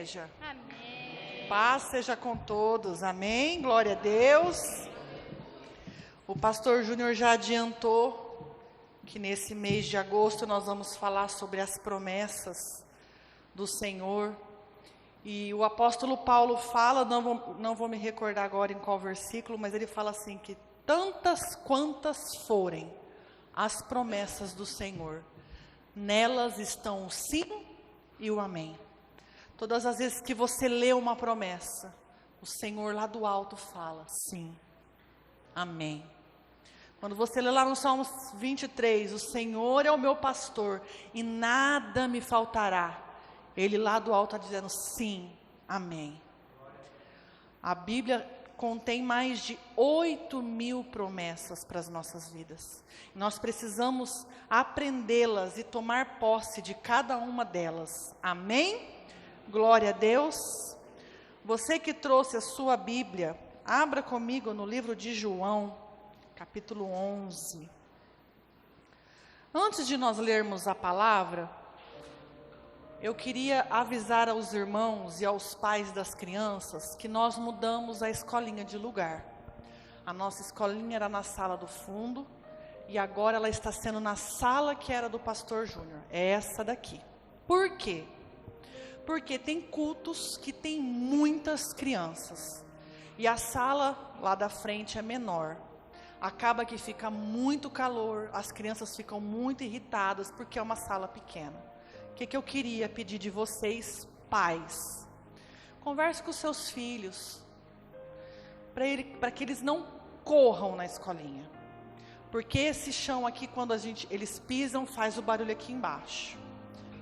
igreja? Amém. Paz seja com todos, amém? Glória a Deus. O pastor Júnior já adiantou que nesse mês de agosto nós vamos falar sobre as promessas do Senhor. E o apóstolo Paulo fala, não vou me recordar agora em qual versículo, mas ele fala assim, que tantas quantas forem as promessas do Senhor, nelas estão o sim e o amém. Todas as vezes que você lê uma promessa, o Senhor lá do alto fala, sim, amém. Quando você lê lá no Salmos 23, o Senhor é o meu pastor e nada me faltará. Ele lá do alto está dizendo, sim, amém. A Bíblia contém mais de 8.000 promessas para as nossas vidas. Nós precisamos aprendê-las e tomar posse de cada uma delas. Amém? Glória a Deus. Você que trouxe a sua Bíblia, abra comigo no livro de João, capítulo 11. Antes de nós lermos a palavra, eu queria avisar aos irmãos e aos pais das crianças que nós mudamos a escolinha de lugar. A nossa escolinha era na sala do fundo e agora ela está sendo na sala que era do pastor Júnior. É essa daqui. Por quê? Porque tem cultos que tem muitas crianças e a sala lá da frente é menor. Acaba que fica muito calor, as crianças ficam muito irritadas porque é uma sala pequena. O que eu queria pedir de vocês, pais? Converse com os seus filhos, para que eles não corram na escolinha. Porque esse chão aqui, quando eles pisam, faz o barulho aqui embaixo.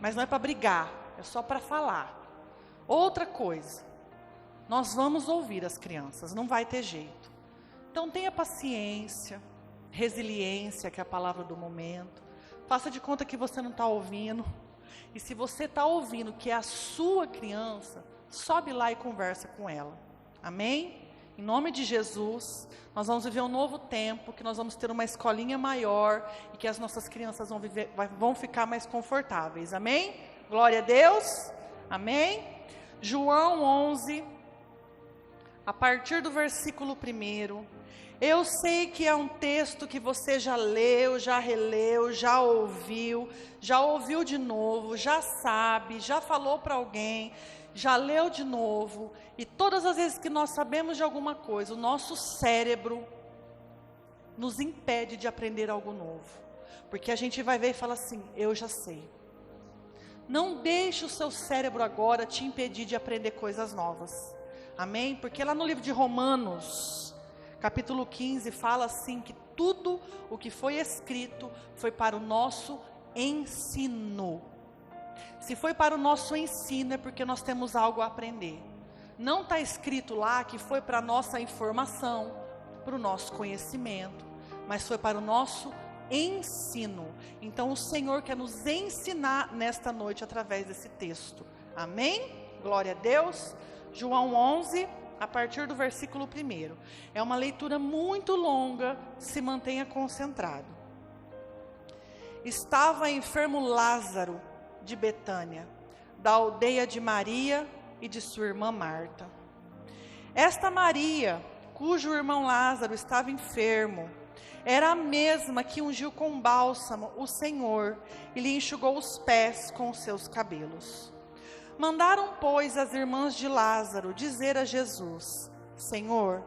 Mas não é para brigar, é só para falar. Outra coisa, nós vamos ouvir as crianças, não vai ter jeito. Então tenha paciência, resiliência, que é a palavra do momento. Faça de conta que você não está ouvindo. E se você está ouvindo que é a sua criança, sobe lá e conversa com ela. Amém? Em nome de Jesus, nós vamos viver um novo tempo, que nós vamos ter uma escolinha maior e que as nossas crianças vão ficar mais confortáveis. Amém? Glória a Deus. Amém? João 11, a partir do versículo 1. Eu sei que é um texto que você já leu, já releu, já ouviu de novo, já sabe, já falou para alguém, já leu de novo. E todas as vezes que nós sabemos de alguma coisa, o nosso cérebro nos impede de aprender algo novo. Porque a gente vai ver e fala assim, eu já sei. Não deixe o seu cérebro agora te impedir de aprender coisas novas. Amém? Porque lá no livro de Romanos, capítulo 15, fala assim que tudo o que foi escrito foi para o nosso ensino. Se foi para o nosso ensino é porque nós temos algo a aprender. Não está escrito lá que foi para a nossa informação, para o nosso conhecimento, mas foi para o nosso ensino. Então o Senhor quer nos ensinar nesta noite através desse texto. Amém? Glória a Deus. João 11, a partir do versículo 1. É uma leitura muito longa, se mantenha concentrado. Estava enfermo Lázaro de Betânia, da aldeia de Maria e de sua irmã Marta. Esta Maria, cujo irmão Lázaro estava enfermo, era a mesma que ungiu com bálsamo o Senhor e lhe enxugou os pés com os seus cabelos. Mandaram, pois, as irmãs de Lázaro dizer a Jesus, Senhor,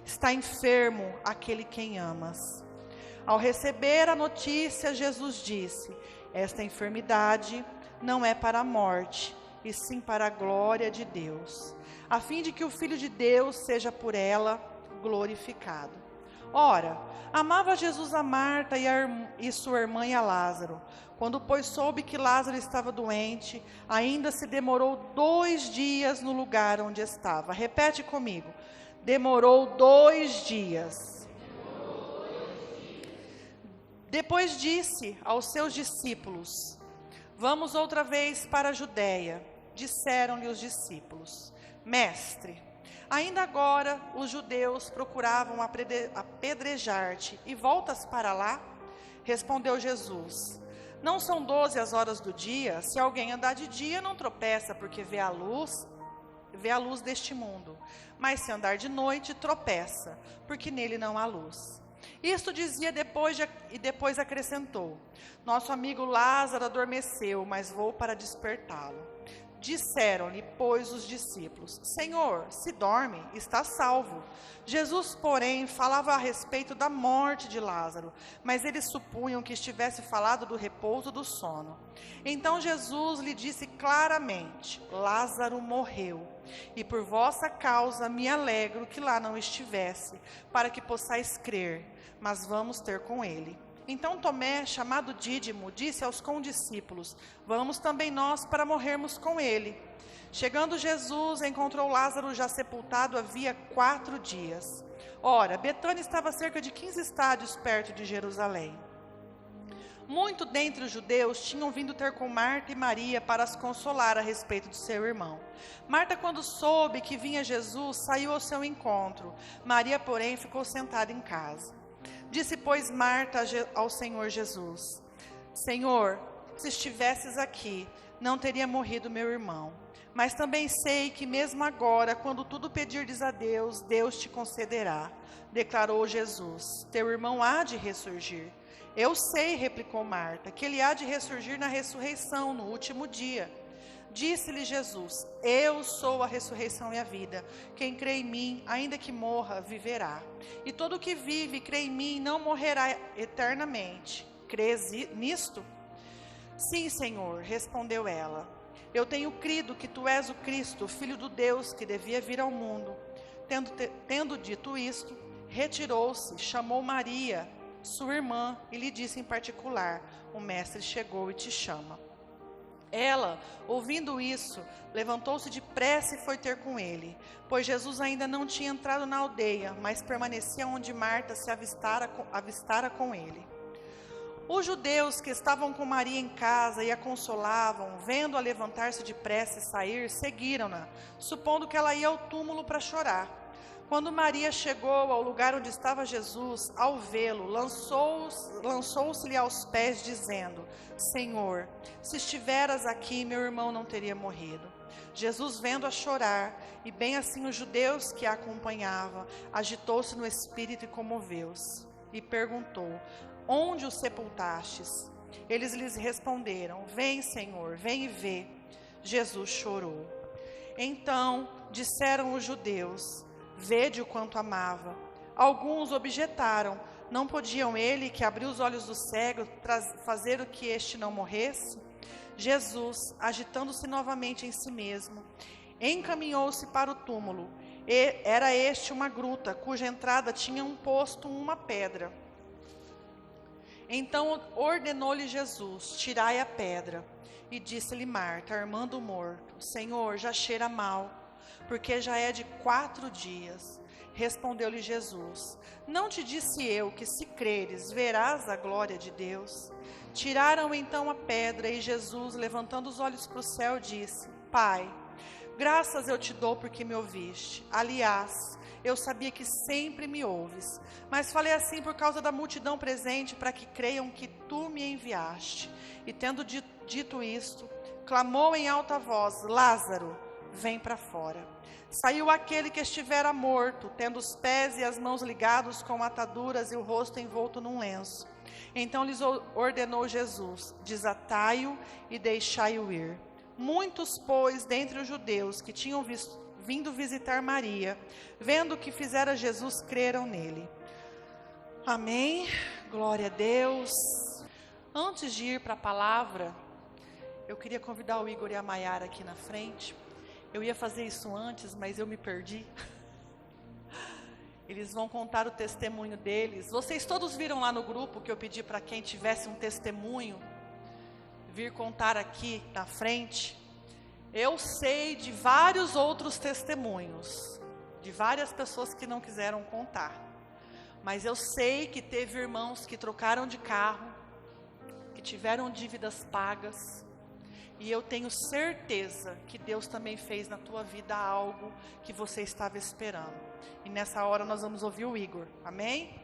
está enfermo aquele quem amas. Ao receber a notícia, Jesus disse, esta enfermidade não é para a morte, e sim para a glória de Deus, a fim de que o Filho de Deus seja por ela glorificado. Ora, amava Jesus a Marta e sua irmã e a Lázaro. Quando, pois, soube que Lázaro estava doente, ainda se demorou 2 dias no lugar onde estava. Repete comigo. Demorou 2 dias. Depois disse aos seus discípulos, vamos outra vez para a Judeia. Disseram-lhe os discípulos, Mestre, ainda agora os judeus procuravam apedrejar-te e voltas para lá? Respondeu Jesus, não são 12 as horas do dia? Se alguém andar de dia não tropeça porque vê a luz, vê a luz deste mundo, mas se andar de noite, tropeça, porque nele não há luz. Isto dizia e depois acrescentou: nosso amigo Lázaro adormeceu, mas vou para despertá-lo. Disseram-lhe, pois, os discípulos: Senhor, se dorme, está salvo. Jesus, porém, falava a respeito da morte de Lázaro, mas eles supunham que estivesse falado do repouso do sono. Então Jesus lhe disse claramente: Lázaro morreu, e por vossa causa me alegro que lá não estivesse, para que possais crer, mas vamos ter com ele. Então Tomé, chamado Dídimo, disse aos condiscípulos: vamos também nós para morrermos com ele. Chegando Jesus, encontrou Lázaro já sepultado havia 4 dias. Ora, Betânia estava a cerca de 15 estádios perto de Jerusalém. Muito dentre os judeus tinham vindo ter com Marta e Maria para as consolar a respeito de seu irmão. Marta, quando soube que vinha Jesus, saiu ao seu encontro. Maria, porém, ficou sentada em casa. Disse, pois, Marta ao Senhor Jesus: Senhor, se estivesses aqui, não teria morrido meu irmão. Mas também sei que mesmo agora, quando tudo pedirdes a Deus, Deus te concederá. Declarou Jesus: teu irmão há de ressurgir. Eu sei, replicou Marta, que ele há de ressurgir na ressurreição, no último dia. Disse-lhe Jesus: eu sou a ressurreição e a vida. Quem crê em mim, ainda que morra, viverá. E todo o que vive e crê em mim não morrerá eternamente. Crês nisto? Sim, Senhor, respondeu ela. Eu tenho crido que tu és o Cristo, o Filho do Deus, que devia vir ao mundo. Tendo dito isto, retirou-se, chamou Maria, sua irmã, e lhe disse em particular: o Mestre chegou e te chama. Ela, ouvindo isso, levantou-se depressa e foi ter com ele, pois Jesus ainda não tinha entrado na aldeia, mas permanecia onde Marta se avistara com ele. Os judeus que estavam com Maria em casa e a consolavam, vendo-a levantar-se depressa e sair, seguiram-na, supondo que ela ia ao túmulo para chorar. Quando Maria chegou ao lugar onde estava Jesus, ao vê-lo, lançou-se-lhe aos pés, dizendo: Senhor, se estiveras aqui, meu irmão não teria morrido. Jesus, vendo-a chorar, e bem assim os judeus que a acompanhavam, agitou-se no espírito e comoveu-se. E perguntou: onde o sepultastes? Eles lhes responderam: vem, Senhor, vem e vê. Jesus chorou. Então disseram os judeus: vede o quanto amava. Alguns objetaram: não podiam ele, que abriu os olhos do cego, fazer o que este não morresse? Jesus, agitando-se novamente em si mesmo, encaminhou-se para o túmulo. Era este uma gruta, cuja entrada tinha posto uma pedra. Então ordenou-lhe Jesus: tirai a pedra. E disse-lhe Marta, a irmã do morto: Senhor, já cheira mal, porque já é de 4 dias. Respondeu-lhe Jesus: não te disse eu que, se creres, verás a glória de Deus? Tiraram então a pedra, e Jesus, levantando os olhos para o céu, disse: Pai, graças eu te dou porque me ouviste. Aliás, eu sabia que sempre me ouves, mas falei assim por causa da multidão presente, para que creiam que tu me enviaste. E tendo dito isto, clamou em alta voz: Lázaro, vem para fora. Saiu aquele que estivera morto, tendo os pés e as mãos ligados com ataduras e o rosto envolto num lenço. Então lhes ordenou Jesus: desatai-o e deixai-o ir. Muitos, pois, dentre os judeus que tinham vindo visitar Maria, vendo o que fizera Jesus, creram nele. Amém. Glória a Deus. Antes de ir para a palavra, eu queria convidar o Igor e a Maiara aqui na frente. Eu ia fazer isso antes, mas eu me perdi. Eles vão contar o testemunho deles. Vocês todos viram lá no grupo que eu pedi para quem tivesse um testemunho vir contar aqui na frente. Eu sei de vários outros testemunhos, de várias pessoas que não quiseram contar. Mas eu sei que teve irmãos que trocaram de carro, que tiveram dívidas pagas. E eu tenho certeza que Deus também fez na tua vida algo que você estava esperando. E nessa hora nós vamos ouvir o Igor. Amém?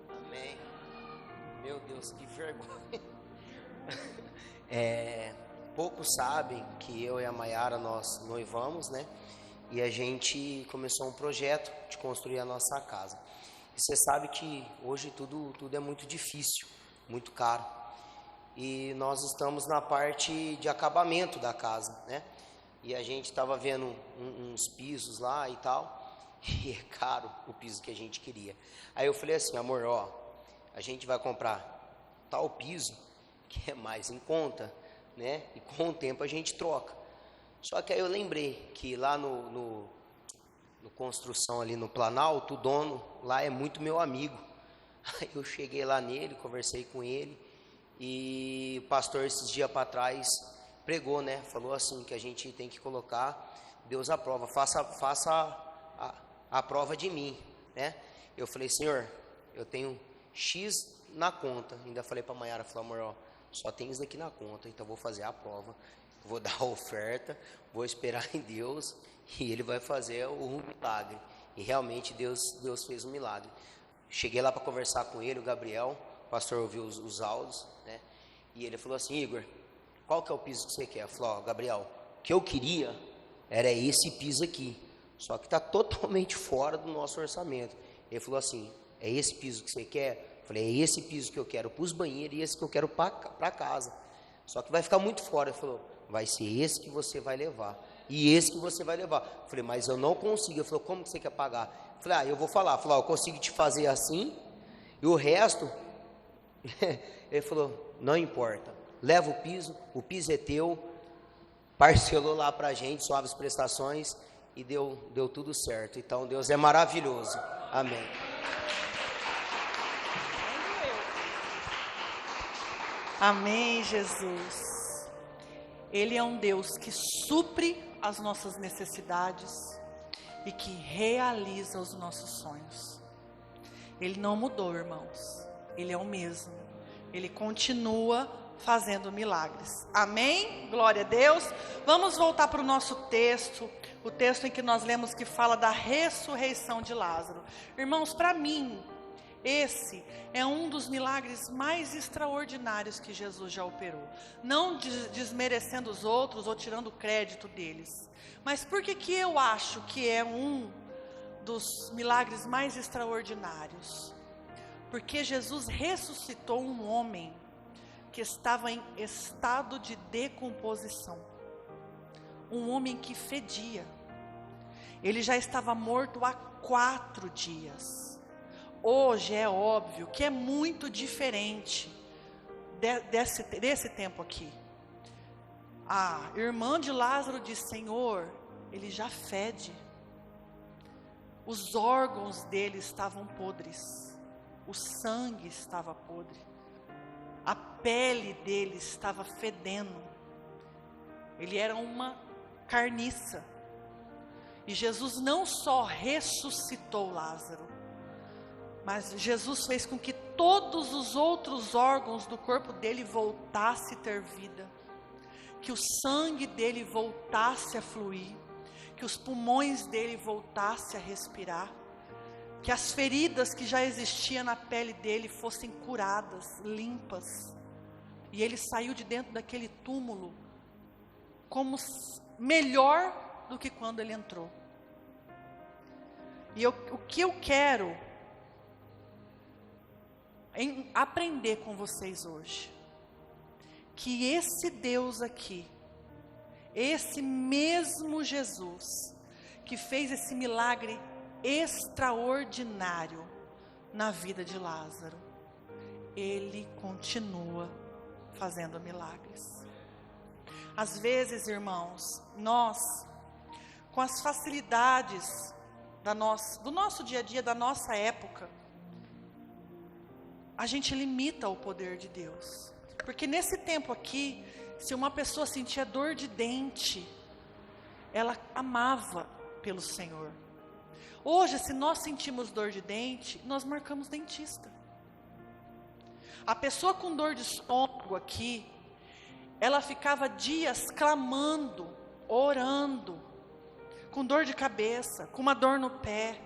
Amém. Meu Deus, que vergonha. poucos sabem que eu e a Maiara, nós noivamos, né? E a gente começou um projeto de construir a nossa casa. E você sabe que hoje tudo é muito difícil, muito caro. E nós estamos na parte de acabamento da casa, né? E a gente estava vendo uns pisos lá e tal, e é caro o piso que a gente queria. Aí eu falei assim, amor, ó, a gente vai comprar tal piso que é mais em conta, né? E com o tempo a gente troca. Só que aí eu lembrei que lá no construção ali no Planalto, o dono lá é muito meu amigo. Aí eu cheguei lá nele, conversei com ele, e o pastor esses dias para trás pregou, né? Falou assim, que a gente tem que colocar Deus à prova, faça a prova de mim, né? Eu falei, Senhor, eu tenho X na conta. Ainda falei para a Maiara, falei, amor, ó, só tem isso aqui na conta, então vou fazer a prova, vou dar a oferta, vou esperar em Deus e Ele vai fazer o milagre. E realmente Deus fez um milagre. Cheguei lá para conversar com ele, o Gabriel, o pastor ouviu os áudios, né? E ele falou assim, Igor, qual que é o piso que você quer? Eu falei, ó, Gabriel, o que eu queria era esse piso aqui, só que está totalmente fora do nosso orçamento. Ele falou assim, é esse piso que você quer? Eu falei, é esse piso que eu quero para os banheiros e esse que eu quero para casa. Só que vai ficar muito fora. Ele falou, vai ser esse que você vai levar. E esse que você vai levar. Eu falei, mas eu não consigo. Ele falou, como que você quer pagar? Eu falei, eu vou falar. Ele falou, eu consigo te fazer assim. E o resto, ele falou, não importa. Leva o piso é teu. Parcelou lá pra gente, suaves prestações. E deu tudo certo. Então Deus é maravilhoso. Amém. Amém, Jesus. Ele é um Deus que supre as nossas necessidades e que realiza os nossos sonhos. Ele não mudou, irmãos. Ele é o mesmo. Ele continua fazendo milagres. Amém? Glória a Deus. Vamos voltar para o nosso texto. O texto em que nós lemos que fala da ressurreição de Lázaro. Irmãos, para mim, esse é um dos milagres mais extraordinários que Jesus já operou. Não desmerecendo os outros ou tirando crédito deles. Mas por que eu acho que é um dos milagres mais extraordinários? Porque Jesus ressuscitou um homem que estava em estado de decomposição. Um homem que fedia. Ele já estava morto há 4 dias. Hoje é óbvio que é muito diferente desse tempo aqui. A irmã de Lázaro disse, Senhor, ele já fede. Os órgãos dele estavam podres. O sangue estava podre. A pele dele estava fedendo. Ele era uma carniça. E Jesus não só ressuscitou Lázaro, mas Jesus fez com que todos os outros órgãos do corpo dele voltassem a ter vida. Que o sangue dele voltasse a fluir. Que os pulmões dele voltassem a respirar. Que as feridas que já existiam na pele dele fossem curadas, limpas. E ele saiu de dentro daquele túmulo como melhor do que quando ele entrou. E o que eu quero aprender com vocês hoje, que esse Deus aqui, esse mesmo Jesus, que fez esse milagre extraordinário na vida de Lázaro, Ele continua fazendo milagres. Às vezes, irmãos, nós, com as facilidades do nosso dia a dia, da nossa época, a gente limita o poder de Deus. Porque nesse tempo aqui, se uma pessoa sentia dor de dente, ela amava pelo Senhor. Hoje, se nós sentimos dor de dente, nós marcamos dentista. A pessoa com dor de estômago aqui, ela ficava dias clamando, orando, com dor de cabeça, com uma dor no pé.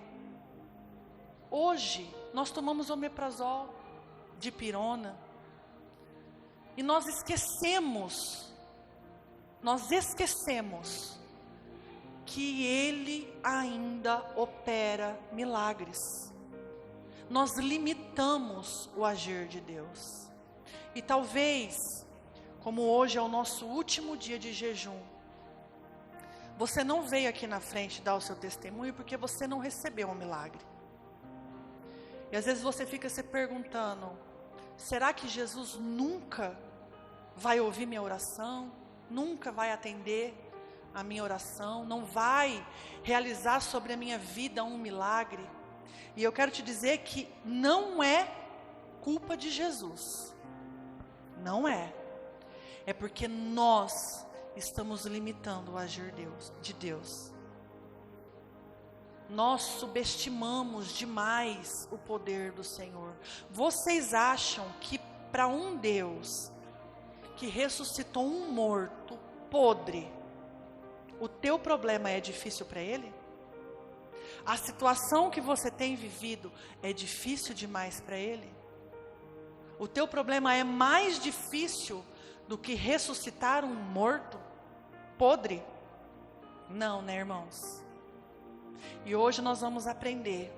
Hoje, nós tomamos omeprazol, dipirona, e nós esquecemos nós esquecemos que Ele ainda opera milagres. Nós limitamos o agir de Deus. E talvez, como hoje é o nosso último dia de jejum, você não veio aqui na frente dar o seu testemunho porque você não recebeu um milagre. E às vezes você fica se perguntando, será que Jesus nunca vai ouvir minha oração? Nunca vai atender a minha oração? Não vai realizar sobre a minha vida um milagre? E eu quero te dizer que não é culpa de Jesus. Não é. É porque nós estamos limitando o agir de Deus. Nós subestimamos demais o poder do Senhor. Vocês acham que para um Deus que ressuscitou um morto podre, o teu problema é difícil para Ele? A situação que você tem vivido é difícil demais para Ele? O teu problema é mais difícil do que ressuscitar um morto podre? Não, né, irmãos? E hoje nós vamos aprender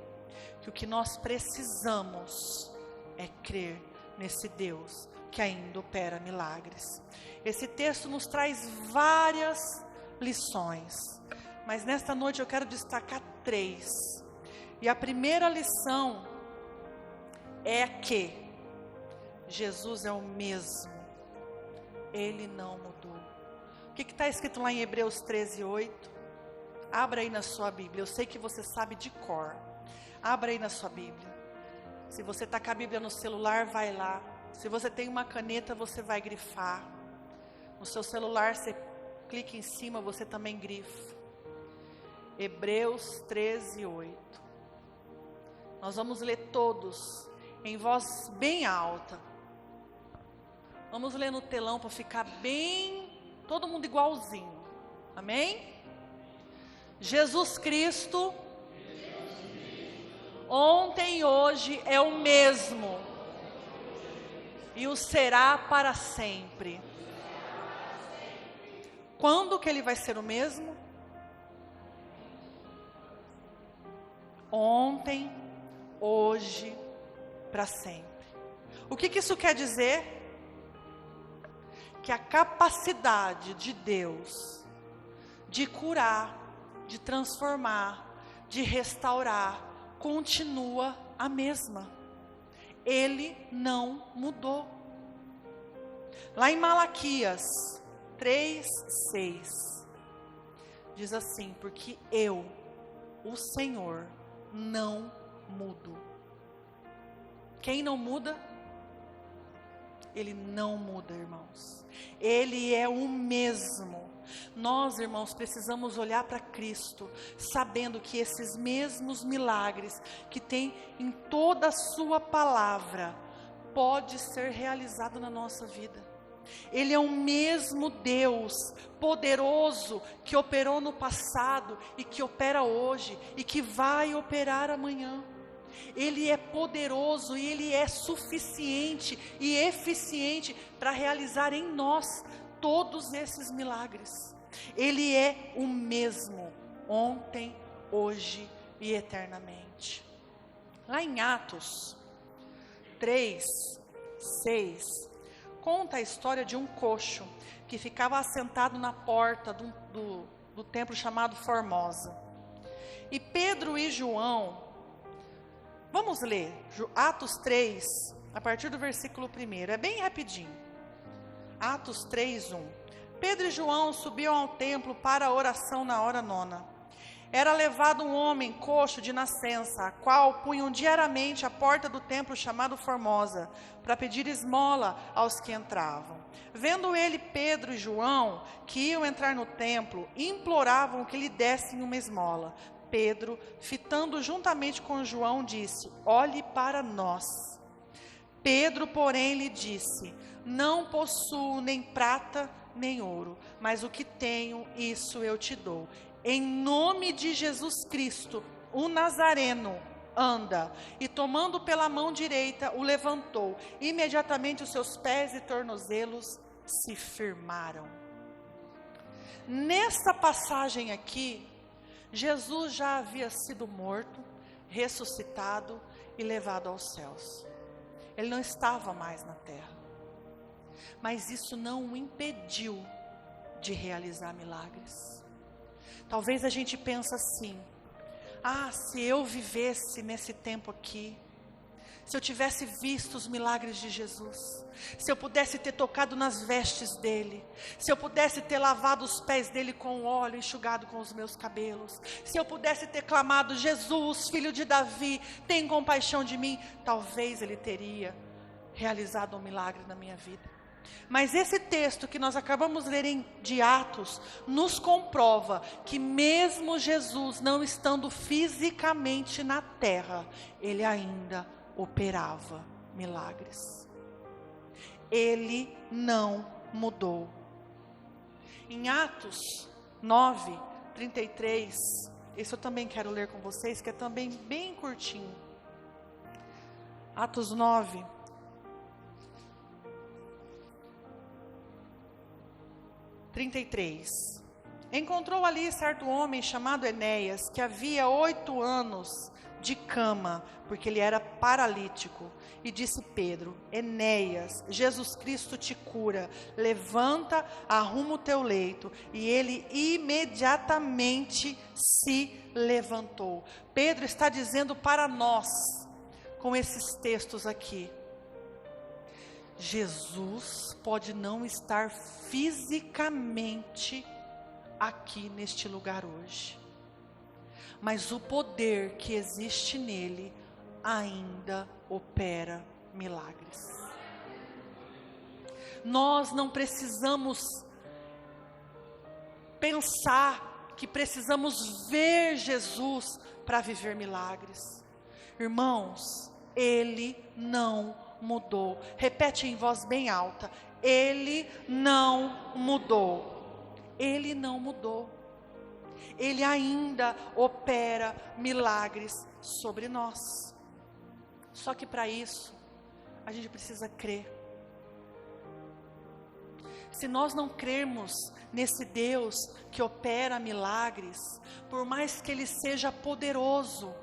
que o que nós precisamos é crer nesse Deus que ainda opera milagres. Esse texto nos traz várias lições, mas nesta noite eu quero destacar 3. E a primeira lição é que Jesus é o mesmo. Ele não mudou. O que está escrito lá em Hebreus 13:8? Abra aí na sua Bíblia. Eu sei que você sabe de cor. Abra aí na sua Bíblia. Se você está com a Bíblia no celular, vai lá. Se você tem uma caneta, você vai grifar. No seu celular, você clica em cima, você também grifa. Hebreus 13:8. Nós vamos ler todos em voz bem alta. Vamos ler no telão para ficar bem, todo mundo igualzinho. Amém? Jesus Cristo, ontem e hoje é o mesmo, e o será para sempre. Quando que Ele vai ser o mesmo? Ontem, hoje, para sempre. O que isso quer dizer? Que a capacidade de Deus de curar, de transformar, de restaurar, continua a mesma. Ele não mudou. Lá em Malaquias 3:6 diz assim: porque eu, o Senhor, não mudo. Quem não muda? Ele não muda, irmãos. Ele é o mesmo. Nós, irmãos, precisamos olhar para Cristo, sabendo que esses mesmos milagres que tem em toda a sua palavra, pode ser realizado na nossa vida. Ele é o mesmo Deus poderoso que operou no passado e que opera hoje e que vai operar amanhã. Ele é poderoso e Ele é suficiente e eficiente para realizar em nós todos esses milagres. Ele é o mesmo ontem, hoje e eternamente. Lá em Atos 3:6 conta a história de um coxo que ficava assentado na porta do templo chamado Formosa. E Pedro e João, vamos ler Atos 3, a partir do versículo 1, é bem rapidinho. Atos 3:1. Pedro e João subiam ao templo para a oração na hora 9. Era levado um homem coxo de nascença, a qual punham diariamente à porta do templo chamado Formosa, para pedir esmola aos que entravam. Vendo ele Pedro e João, que iam entrar no templo, imploravam que lhe dessem uma esmola. Pedro, fitando juntamente com João, disse: olhe para nós. Pedro, porém, lhe disse: não possuo nem prata nem ouro, mas o que tenho, isso eu te dou. Em nome de Jesus Cristo, o Nazareno, anda. E tomando pela mão direita, o levantou. Imediatamente os seus pés e tornozelos se firmaram. Nessa passagem aqui, Jesus já havia sido morto, ressuscitado e levado aos céus. Ele não estava mais na terra. Mas isso não o impediu de realizar milagres. Talvez a gente pense assim: se eu vivesse nesse tempo aqui, se eu tivesse visto os milagres de Jesus, se eu pudesse ter tocado nas vestes dele, se eu pudesse ter lavado os pés dele com óleo, enxugado com os meus cabelos, se eu pudesse ter clamado: Jesus, filho de Davi, tem compaixão de mim, talvez ele teria realizado um milagre na minha vida. Mas esse texto que nós acabamos de ler de Atos, nos comprova que mesmo Jesus não estando fisicamente na terra, ele ainda operava milagres. Ele não mudou. Em Atos 9, 33, esse eu também quero ler com vocês, que é também bem curtinho. Atos 9, 33. Encontrou ali certo homem chamado Enéas, que havia 8 anos de cama, porque ele era paralítico. E disse Pedro: Enéas, Jesus Cristo te cura, levanta, arruma o teu leito. E ele imediatamente se levantou. Pedro está dizendo para nós, com esses textos aqui: Jesus pode não estar fisicamente aqui neste lugar hoje, mas o poder que existe nele ainda opera milagres. Nós não precisamos pensar que precisamos ver Jesus para viver milagres. Irmãos, ele não mudou. Repete em voz bem alta: ele não mudou. Ele não mudou. Ele ainda opera milagres sobre nós. Só que para isso, a gente precisa crer. Se nós não crermos nesse Deus que opera milagres, por mais que Ele seja poderoso,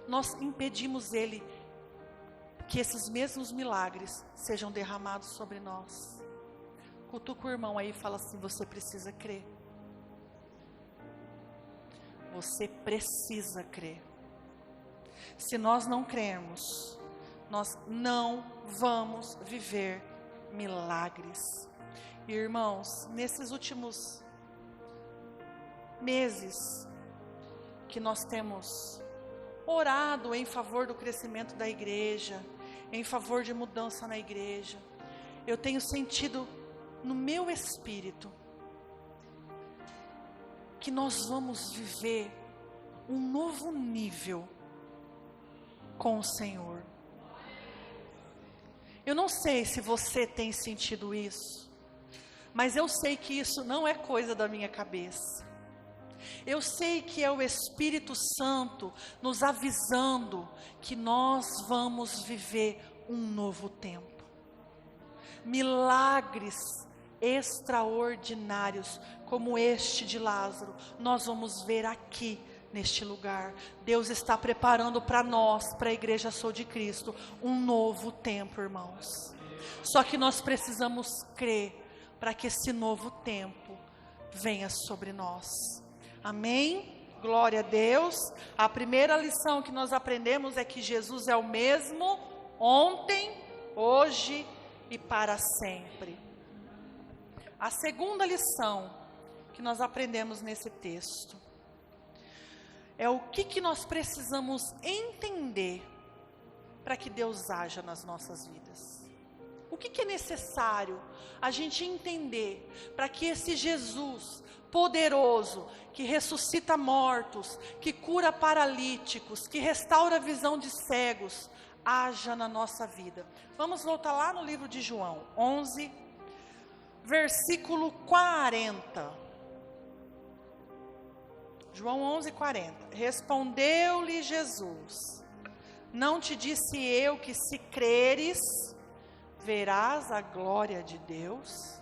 nós impedimos Ele que esses mesmos milagres sejam derramados sobre nós. Cutuca o irmão aí e fala assim: você precisa crer. Você precisa crer. Se nós não crermos, nós não vamos viver milagres. E, irmãos, nesses últimos meses que nós temos orado em favor do crescimento da igreja, em favor de mudança na igreja, eu tenho sentido no meu espírito que nós vamos viver um novo nível com o Senhor. Eu não sei se você tem sentido isso, mas eu sei que isso não é coisa da minha cabeça. Eu sei que é o Espírito Santo nos avisando que nós vamos viver um novo tempo. Milagres extraordinários como este de Lázaro, nós vamos ver aqui neste lugar. Deus está preparando para nós, para a Igreja Sou de Cristo, um novo tempo, irmãos. Só que nós precisamos crer para que esse novo tempo venha sobre nós. Amém? Glória a Deus. A primeira lição que nós aprendemos é que Jesus é o mesmo ontem, hoje e para sempre. A segunda lição que nós aprendemos nesse texto é o que nós precisamos entender para que Deus haja nas nossas vidas. O que é necessário a gente entender para que esse Jesus poderoso, que ressuscita mortos, que cura paralíticos, que restaura a visão de cegos, haja na nossa vida? Vamos voltar lá no livro de João 11, versículo 40. João 11, 40. Respondeu-lhe Jesus: não te disse eu que se creres, verás a glória de Deus?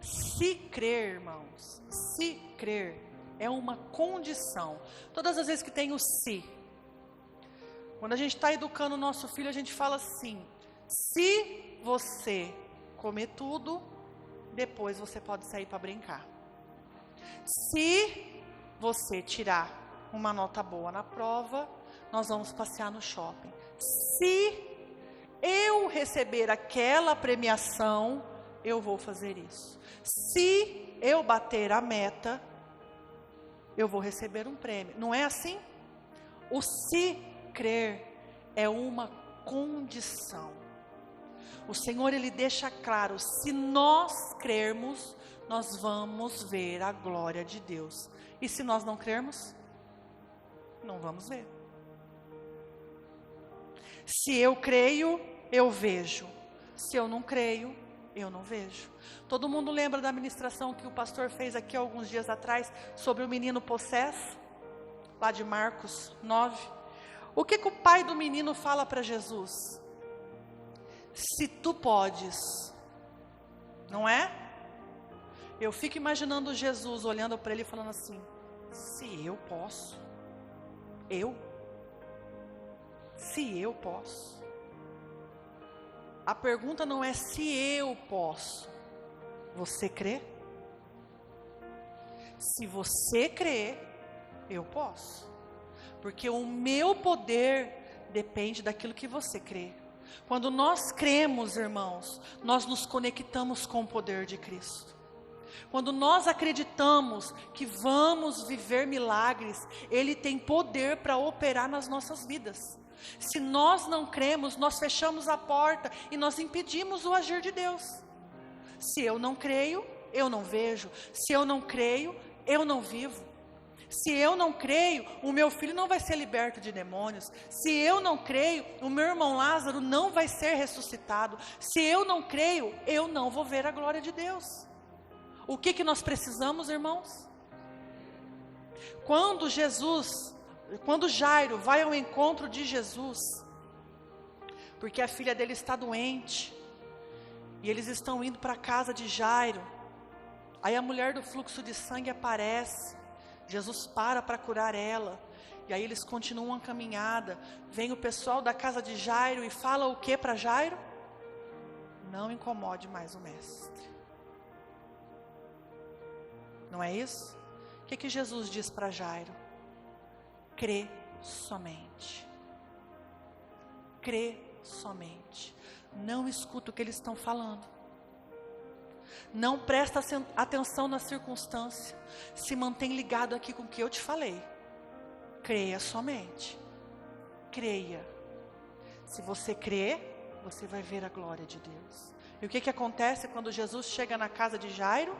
Se crer, irmãos, se crer é uma condição. Todas as vezes que tem o se, quando a gente está educando o nosso filho, a gente fala assim: se você comer tudo, depois você pode sair para brincar. Se você tirar uma nota boa na prova, nós vamos passear no shopping. Se eu receber aquela premiação, eu vou fazer isso. Se eu bater a meta, eu vou receber um prêmio. Não é assim? O se crer é uma condição. O Senhor, Ele deixa claro, se nós crermos, nós vamos ver a glória de Deus. E se nós não crermos, não vamos ver. Se eu creio, eu vejo. Se eu não creio, eu não vejo. Todo mundo lembra da ministração que o pastor fez aqui alguns dias atrás sobre o menino possesso? Lá de Marcos 9. O que o pai do menino fala para Jesus? Se tu podes, não é? Eu fico imaginando Jesus olhando para ele e falando assim: se eu posso, se eu posso. A pergunta não é se eu posso. Você crê? Se você crê, eu posso. Porque o meu poder depende daquilo que você crê. Quando nós cremos, irmãos, nós nos conectamos com o poder de Cristo. Quando nós acreditamos que vamos viver milagres, Ele tem poder para operar nas nossas vidas. Se nós não cremos, nós fechamos a porta e nós impedimos o agir de Deus. Se eu não creio, eu não vejo. Se eu não creio, eu não vivo. Se eu não creio, o meu filho não vai ser liberto de demônios. Se eu não creio, o meu irmão Lázaro não vai ser ressuscitado. Se eu não creio, eu não vou ver a glória de Deus. O que nós precisamos, irmãos? Quando Jairo vai ao encontro de Jesus, porque a filha dele está doente, e eles estão indo para a casa de Jairo, aí a mulher do fluxo de sangue aparece, Jesus para curar ela, e aí eles continuam a caminhada, vem o pessoal da casa de Jairo e fala o que para Jairo? Não incomode mais o mestre. Não é isso? O que Jesus diz para Jairo? Crê somente. Crê somente. Não escuta o que eles estão falando. Não presta atenção na circunstância. Se mantém ligado aqui com o que eu te falei. Creia somente. Creia. Se você crê, você vai ver a glória de Deus. E o que acontece quando Jesus chega na casa de Jairo?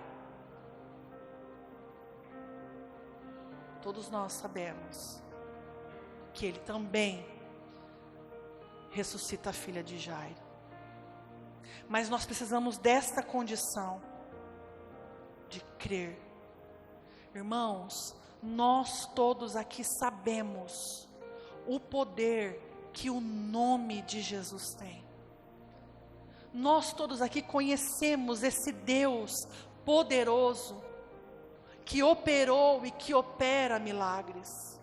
Todos nós sabemos que ele também ressuscita a filha de Jairo. Mas nós precisamos desta condição de crer. Irmãos, nós todos aqui sabemos o poder que o nome de Jesus tem. Nós todos aqui conhecemos esse Deus poderoso, que operou e que opera milagres.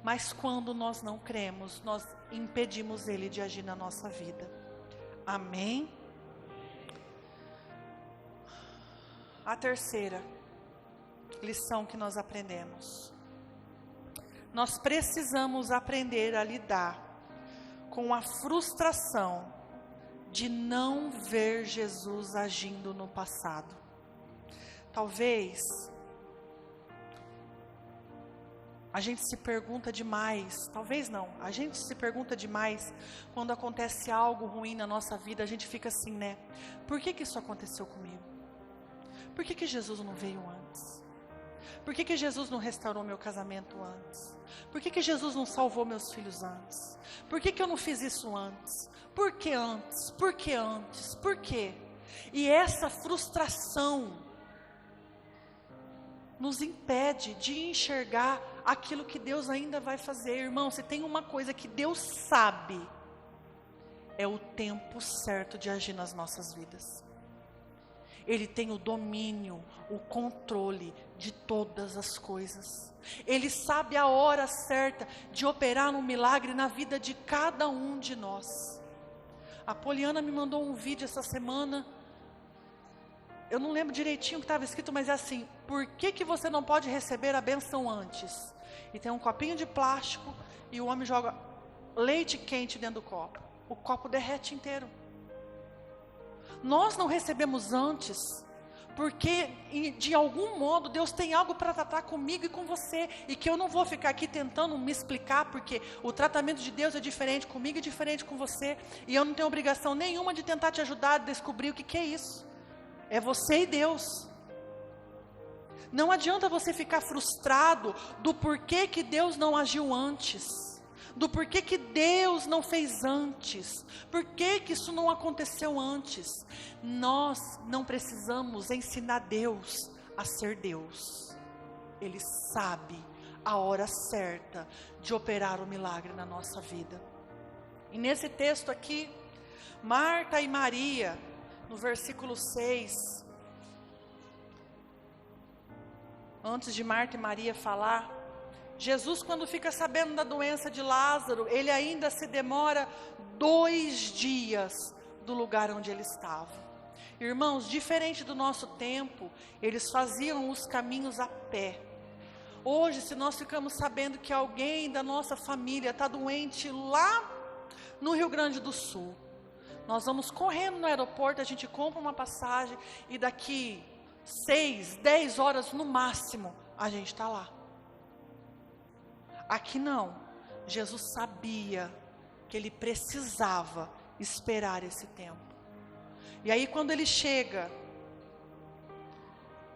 Mas quando nós não cremos, nós impedimos Ele de agir na nossa vida. Amém? A terceira lição que nós aprendemos. Nós precisamos aprender a lidar com a frustração de não ver Jesus agindo no passado. Talvez a gente se pergunta demais, talvez não, a gente se pergunta demais quando acontece algo ruim na nossa vida, a gente fica assim, né? Por que isso aconteceu comigo? Por que Jesus não veio antes? Por que Jesus não restaurou meu casamento antes? Por que Jesus não salvou meus filhos antes? Por que eu não fiz isso antes? Por que antes? Por que antes? Por quê? E essa frustração nos impede de enxergar aquilo que Deus ainda vai fazer. Irmão, se tem uma coisa que Deus sabe, é o tempo certo de agir nas nossas vidas. Ele tem o domínio, o controle de todas as coisas. Ele sabe a hora certa de operar um milagre na vida de cada um de nós. A Poliana me mandou um vídeo essa semana. Eu não lembro direitinho o que estava escrito, mas é assim: por que você não pode receber a bênção antes? E tem um copinho de plástico e o homem joga leite quente dentro do copo. O copo derrete inteiro. Nós não recebemos antes, porque de algum modo Deus tem algo para tratar comigo e com você, e que eu não vou ficar aqui tentando me explicar, porque o tratamento de Deus é diferente comigo e diferente com você, e eu não tenho obrigação nenhuma de tentar te ajudar a descobrir o que é isso. É você e Deus. Não adianta você ficar frustrado do porquê que Deus não agiu antes, do porquê que Deus não fez antes, por que isso não aconteceu antes. Nós não precisamos ensinar Deus a ser Deus. Ele sabe a hora certa de operar o milagre na nossa vida. E nesse texto aqui, Marta e Maria, no versículo 6, antes de Marta e Maria falar, Jesus, quando fica sabendo da doença de Lázaro, ele ainda se demora 2 dias do lugar onde ele estava. Irmãos, diferente do nosso tempo, eles faziam os caminhos a pé. Hoje, se nós ficamos sabendo que alguém da nossa família está doente lá no Rio Grande do Sul, nós vamos correndo no aeroporto, a gente compra uma passagem e daqui 6, 10 horas no máximo, a gente está lá. Aqui não. Jesus sabia que ele precisava esperar esse tempo. E aí quando ele chega,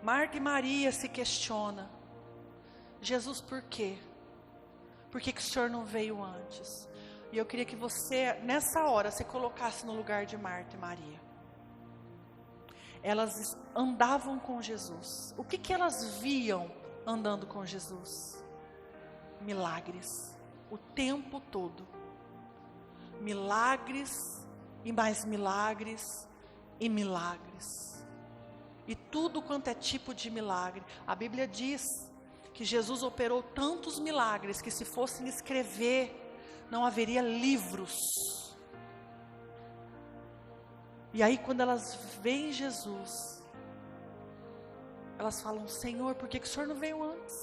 Marta e Maria se questionam: Jesus, por quê? Por que o Senhor não veio antes? E eu queria que você, nessa hora, se colocasse no lugar de Marta e Maria. Elas andavam com Jesus. O que elas viam andando com Jesus? Milagres, o tempo todo. Milagres e mais milagres e milagres. E tudo quanto é tipo de milagre. A Bíblia diz que Jesus operou tantos milagres que, se fossem escrever, não haveria livros. E aí quando elas veem Jesus, elas falam: Senhor, por que o Senhor não veio antes?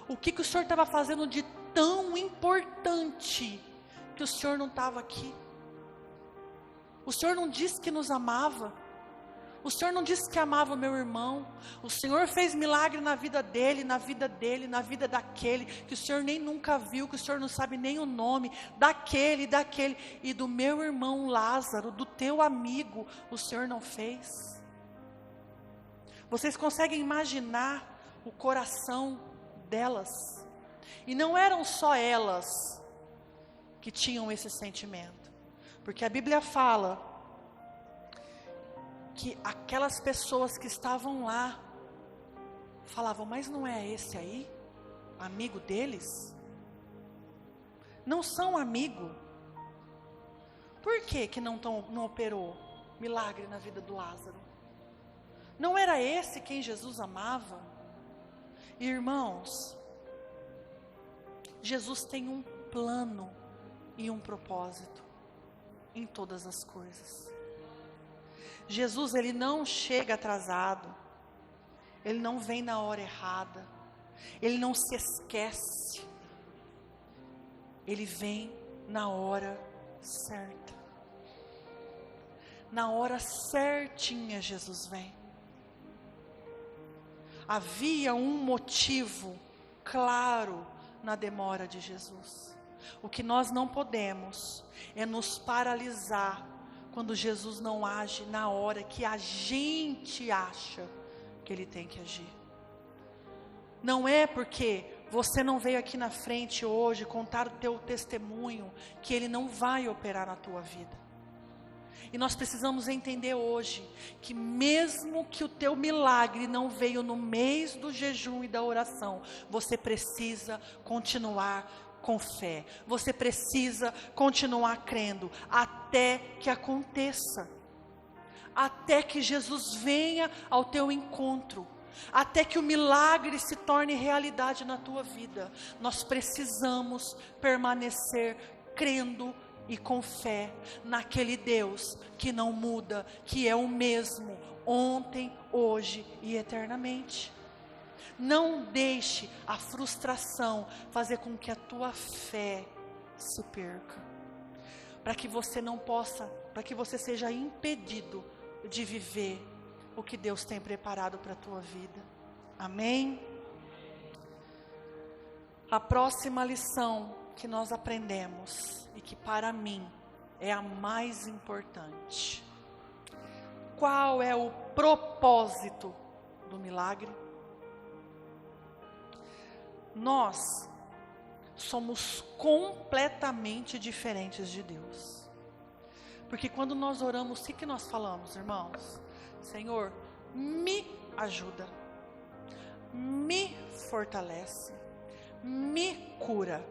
O que o Senhor estava fazendo de tão importante que o Senhor não estava aqui? O Senhor não disse que nos amava. O Senhor não disse que amava o meu irmão. O Senhor fez milagre na vida dele, na vida daquele, que o Senhor nem nunca viu, que o Senhor não sabe nem o nome, daquele, e do meu irmão Lázaro, do teu amigo, o Senhor não fez. Vocês conseguem imaginar o coração delas? E não eram só elas que tinham esse sentimento, porque a Bíblia fala que aquelas pessoas que estavam lá falavam: mas não é esse aí amigo deles? Não são amigo? Por que não operou milagre na vida do Lázaro? Não era esse quem Jesus amava? Irmãos, Jesus tem um plano e um propósito em todas as coisas. Jesus, ele não chega atrasado, ele não vem na hora errada, ele não se esquece, ele vem na hora certa. Na hora certinha Jesus vem. Havia um motivo claro na demora de Jesus. O que nós não podemos é nos paralisar quando Jesus não age na hora que a gente acha que ele tem que agir. Não é porque você não veio aqui na frente hoje contar o teu testemunho que ele não vai operar na tua vida. E nós precisamos entender hoje que mesmo que o teu milagre não veio no mês do jejum e da oração, você precisa continuar com fé. Você precisa continuar crendo até que aconteça. até que Jesus venha ao teu encontro, até que o milagre se torne realidade na tua vida. Nós precisamos permanecer crendo e com fé naquele Deus que não muda, que é o mesmo ontem, hoje e eternamente. Não deixe a frustração fazer com que a tua fé se perca, para que você não possa, para que você seja impedido de viver o que Deus tem preparado para a tua vida. Amém? A próxima lição que nós aprendemos, e que para mim é a mais importante: qual é o propósito do milagre? Nós somos completamente diferentes de Deus. Porque quando nós oramos, o que nós falamos, irmãos? Senhor, me ajuda, me fortalece, me cura,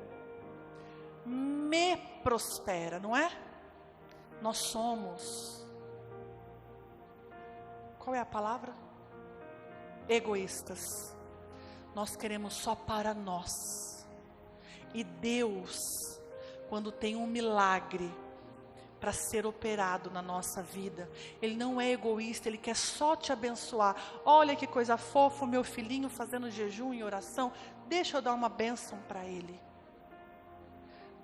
me prospera, não é? Nós somos, qual é a palavra? Egoístas. Nós queremos só para nós. E Deus, quando tem um milagre para ser operado na nossa vida, Ele não é egoísta, Ele quer só te abençoar. Olha que coisa fofa, o meu filhinho fazendo jejum e oração, deixa eu dar uma bênção para ele.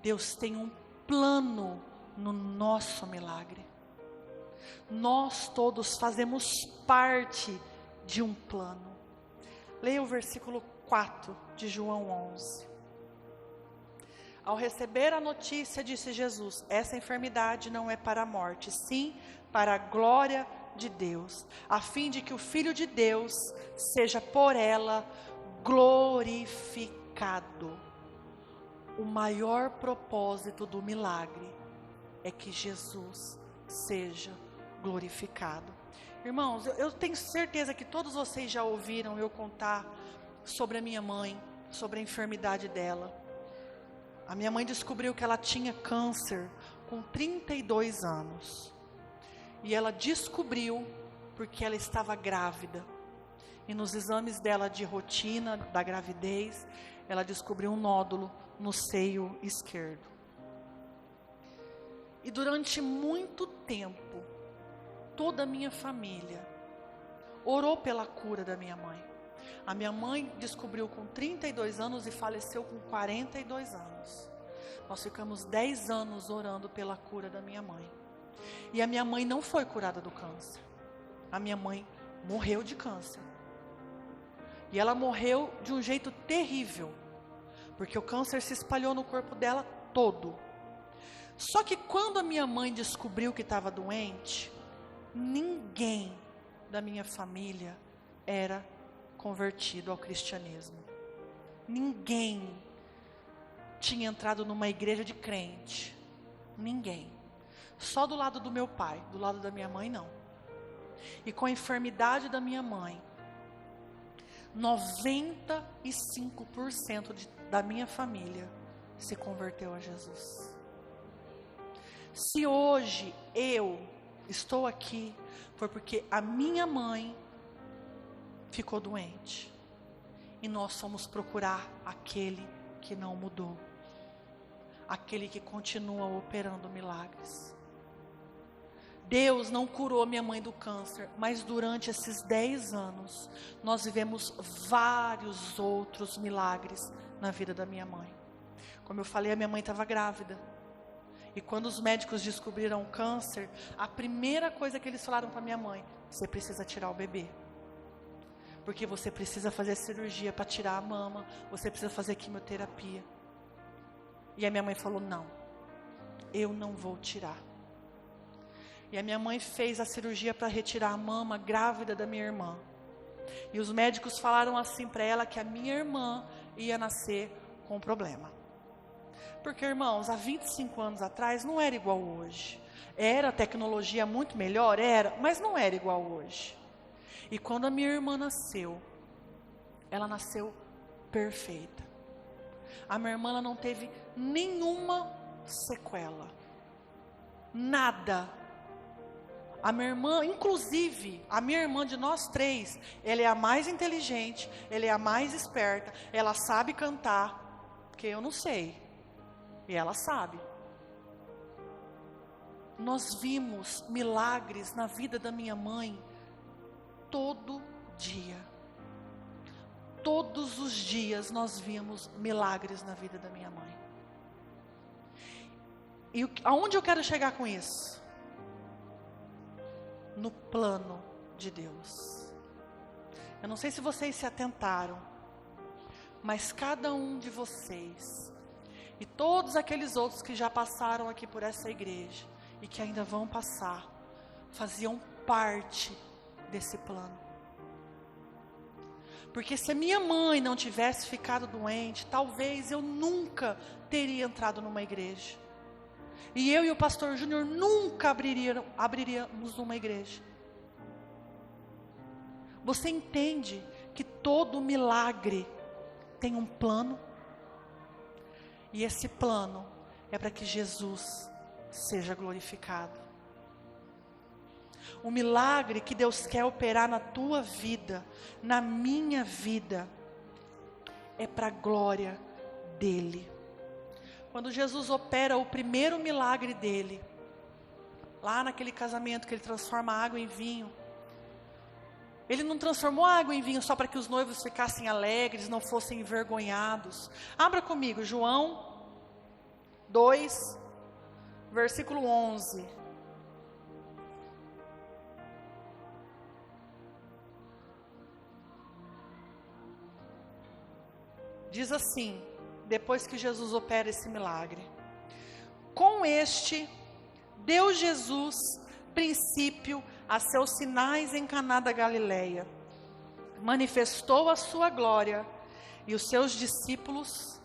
Deus tem um plano no nosso milagre. Nós todos fazemos parte de um plano. Leia o versículo 4 de João 11. Ao receber a notícia, disse Jesus: essa enfermidade não é para a morte, sim para a glória de Deus, a fim de que o Filho de Deus seja por ela glorificado. O maior propósito do milagre é que Jesus seja glorificado. Irmãos, eu tenho certeza que todos vocês já ouviram eu contar sobre a minha mãe, sobre a enfermidade dela. A minha mãe descobriu que ela tinha câncer com 32 anos. E ela descobriu porque ela estava grávida. E nos exames dela de rotina da gravidez, ela descobriu um nódulo no seio esquerdo. E durante muito tempo, toda a minha família orou pela cura da minha mãe. A minha mãe descobriu com 32 anos e faleceu com 42 anos. Nós ficamos 10 anos orando pela cura da minha mãe. E a minha mãe não foi curada do câncer. A minha mãe morreu de câncer. E ela morreu de um jeito terrível, porque o câncer se espalhou no corpo dela todo. Só que quando a minha mãe descobriu que estava doente, ninguém da minha família era convertido ao cristianismo. Ninguém tinha entrado numa igreja de crente. Ninguém. Só do lado do meu pai, do lado da minha mãe não. E com a enfermidade da minha mãe, 95% da minha família se converteu a Jesus. Se hoje eu estou aqui, foi porque a minha mãe ficou doente. E nós fomos procurar aquele que não mudou. Aquele que continua operando milagres. Deus não curou minha mãe do câncer, mas durante esses 10 anos, nós vivemos vários outros milagres na vida da minha mãe. Como eu falei, a minha mãe estava grávida. E quando os médicos descobriram o câncer, a primeira coisa que eles falaram para minha mãe: você precisa tirar o bebê. Porque você precisa fazer cirurgia para tirar a mama, você precisa fazer quimioterapia. E a minha mãe falou: não, eu não vou tirar. E a minha mãe fez a cirurgia para retirar a mama grávida da minha irmã. E os médicos falaram assim para ela que a minha irmã ia nascer com um problema. Porque, irmãos, há 25 anos atrás não era igual hoje. Era tecnologia muito melhor, era, mas não era igual hoje. E quando a minha irmã nasceu, ela nasceu perfeita. A minha irmã ela não teve nenhuma sequela. Nada. A minha irmã, inclusive, a minha irmã de nós três, ela é a mais inteligente, ela é a mais esperta, ela sabe cantar, porque eu não sei, e ela sabe. Nós vimos milagres na vida da minha mãe todo dia. Todos os dias nós vimos milagres na vida da minha mãe. E aonde eu quero chegar com isso? No plano de Deus. Eu não sei se vocês se atentaram, mas cada um de vocês e todos aqueles outros que já passaram aqui por essa igreja e que ainda vão passar, faziam parte desse plano. Porque se a minha mãe não tivesse ficado doente, talvez eu nunca teria entrado numa igreja. E eu e o pastor Júnior nunca abriríamos uma igreja. Você entende que todo milagre tem um plano? E esse plano é para que Jesus seja glorificado. O milagre que Deus quer operar na tua vida, na minha vida, é para a glória dEle. Quando Jesus opera o primeiro milagre dEle, lá naquele casamento que Ele transforma a água em vinho, Ele não transformou a água em vinho só para que os noivos ficassem alegres, não fossem envergonhados. Abra comigo, João 2, versículo 11. Diz assim, depois que Jesus opera esse milagre: com este, deu Jesus princípio a seus sinais em Caná da Galileia. Manifestou a sua glória e os seus discípulos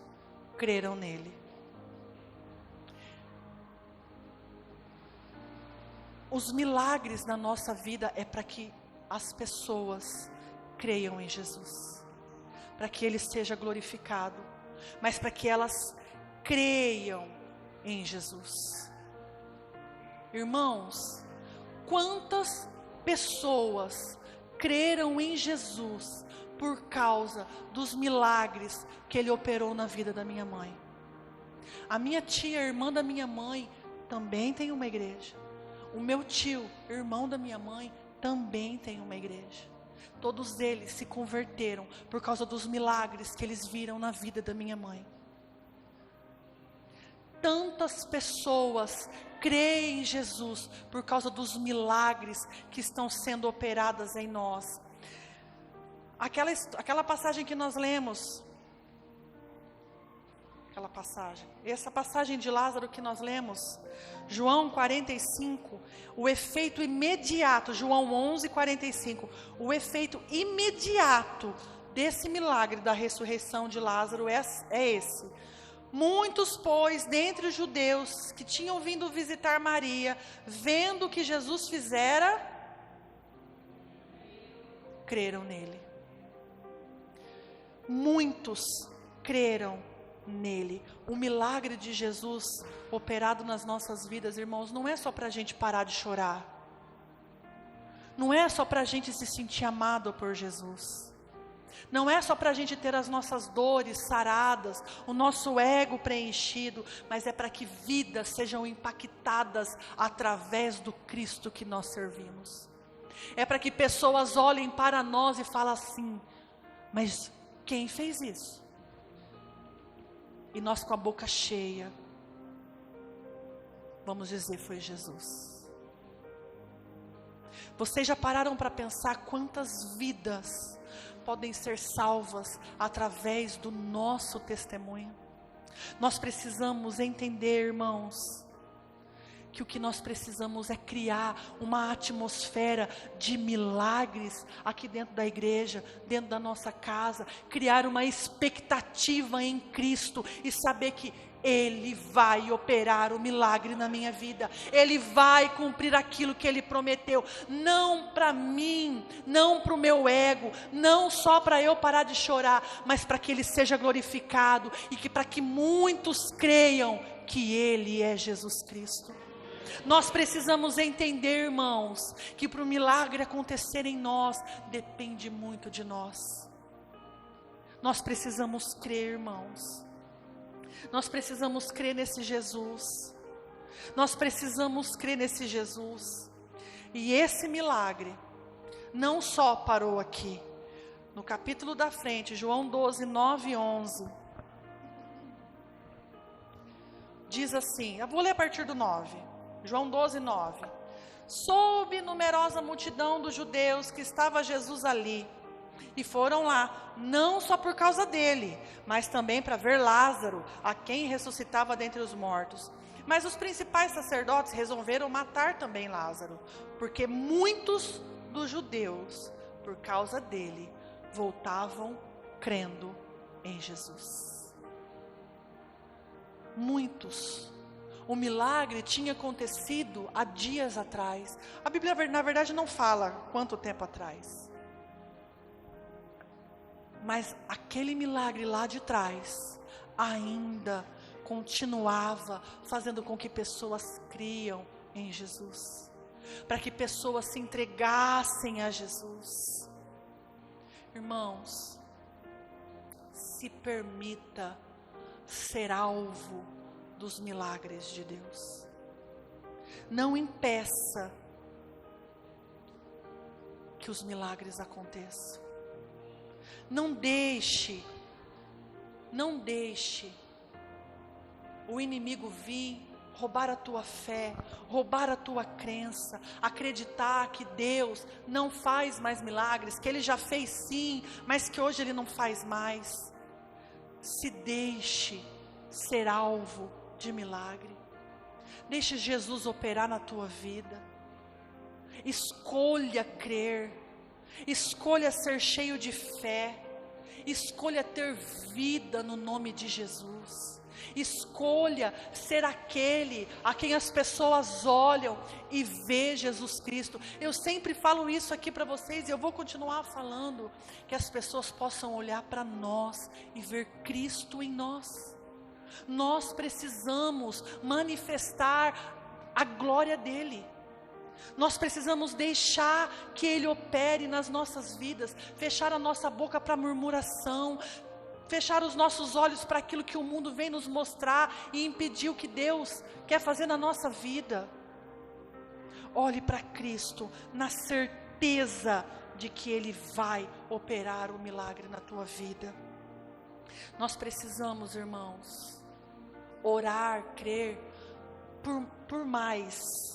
creram nele. Os milagres na nossa vida é para que as pessoas creiam em Jesus, para que Ele seja glorificado, mas para que elas creiam em Jesus. Irmãos, quantas pessoas creram em Jesus por causa dos milagres que Ele operou na vida da minha mãe? A minha tia, irmã da minha mãe, também tem uma igreja. O meu tio, irmão da minha mãe, também tem uma igreja. Todos eles se converteram por causa dos milagres que eles viram na vida da minha mãe. Tantas pessoas creem em Jesus por causa dos milagres que estão sendo operadas em nós. Aquela passagem que nós lemos, essa passagem de Lázaro que nós lemos, João 45, o efeito imediato, João 11, 45, o efeito imediato desse milagre da ressurreição de Lázaro é esse. Muitos, pois, dentre os judeus que tinham vindo visitar Maria, vendo o que Jesus fizera, creram nele. Muitos creram nele. O milagre de Jesus operado nas nossas vidas, irmãos, não é só para a gente parar de chorar. Não é só para a gente se sentir amado por Jesus. Não é só para a gente ter as nossas dores saradas, o nosso ego preenchido, mas é para que vidas sejam impactadas através do Cristo que nós servimos. É para que pessoas olhem para nós e falem assim: mas quem fez isso? E nós, com a boca cheia, vamos dizer: foi Jesus. Vocês já pararam para pensar quantas vidas podem ser salvas através do nosso testemunho? Nós precisamos entender, irmãos, que o que nós precisamos é criar uma atmosfera de milagres aqui dentro da igreja, dentro da nossa casa, criar uma expectativa em Cristo e saber que Ele vai operar o milagre na minha vida, Ele vai cumprir aquilo que Ele prometeu, não para mim, não para o meu ego, não só para eu parar de chorar, mas para que Ele seja glorificado e que para que muitos creiam que Ele é Jesus Cristo. Nós precisamos entender, irmãos, que para o milagre acontecer em nós, depende muito de nós. Nós precisamos crer, irmãos. Nós precisamos crer nesse Jesus. Nós precisamos crer nesse Jesus. E esse milagre não só parou aqui. No capítulo da frente, João 12, 9 e 11. Diz assim, eu vou ler a partir do 9. João 12, 9. Soube numerosa multidão dos judeus que estava Jesus ali. E foram lá, não só por causa dele, mas também para ver Lázaro, a quem ressuscitava dentre os mortos. Mas os principais sacerdotes resolveram matar também Lázaro, porque muitos dos judeus, por causa dele, voltavam crendo em Jesus. Muitos. O milagre tinha acontecido há dias atrás. A Bíblia, na verdade, não fala quanto tempo atrás. Mas aquele milagre lá de trás ainda continuava fazendo com que pessoas criam em Jesus, para que pessoas se entregassem a Jesus. Irmãos, se permita ser alvo dos milagres de Deus. Não impeça que os milagres aconteçam. Não deixe o inimigo vir roubar a tua fé, roubar a tua crença, acreditar que Deus não faz mais milagres, que Ele já fez sim, mas que hoje Ele não faz mais. Se deixe ser alvo de milagre. Deixe Jesus operar na tua vida. Escolha crer. Escolha ser cheio de fé. Escolha ter vida no nome de Jesus. Escolha ser aquele a quem as pessoas olham e vê Jesus Cristo. Eu sempre falo isso aqui para vocês e eu vou continuar falando, que as pessoas possam olhar para nós e ver Cristo em nós. Nós precisamos manifestar a glória dEle. Nós precisamos deixar que Ele opere nas nossas vidas, fechar a nossa boca para murmuração, fechar os nossos olhos para aquilo que o mundo vem nos mostrar e impedir o que Deus quer fazer na nossa vida. Olhe para Cristo na certeza de que Ele vai operar o milagre na tua vida. Nós precisamos, irmãos, orar, crer por mais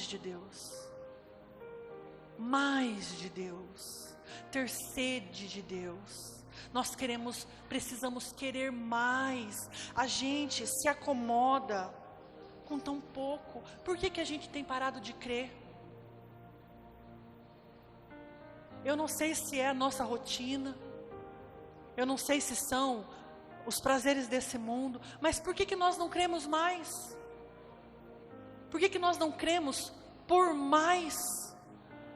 de Deus, mais de Deus, ter sede de Deus. Nós precisamos querer mais. A gente se acomoda com tão pouco. Por que a gente tem parado de crer? Eu não sei se é a nossa rotina, eu não sei se são os prazeres desse mundo, mas por que nós não cremos mais? Por que nós não cremos por mais?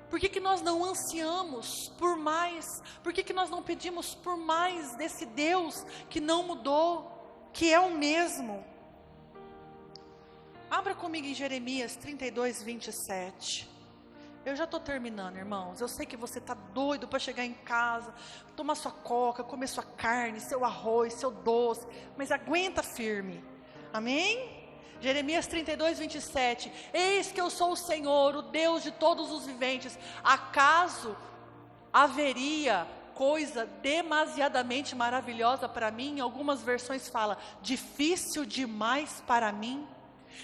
Por que nós não ansiamos por mais? Por que nós não pedimos por mais desse Deus que não mudou, que é o mesmo? Abra comigo em Jeremias 32, 27. Eu já estou terminando, irmãos. Eu sei que você está doido para chegar em casa, tomar sua coca, comer sua carne, seu arroz, seu doce, mas aguenta firme. Amém? Jeremias 32, 27. Eis que eu sou o Senhor, o Deus de todos os viventes. Acaso haveria coisa demasiadamente maravilhosa para mim? Em algumas versões fala, difícil demais para mim.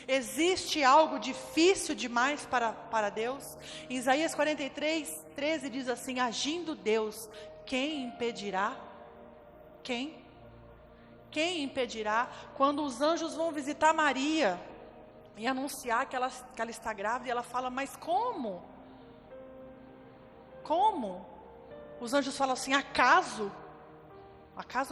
Existe algo difícil demais para Deus? Em Isaías 43, 13 diz assim, agindo Deus, quem impedirá? Quem impedirá? Quando os anjos vão visitar Maria e anunciar que ela está grávida, e ela fala, mas como? Como? Os anjos falam assim, acaso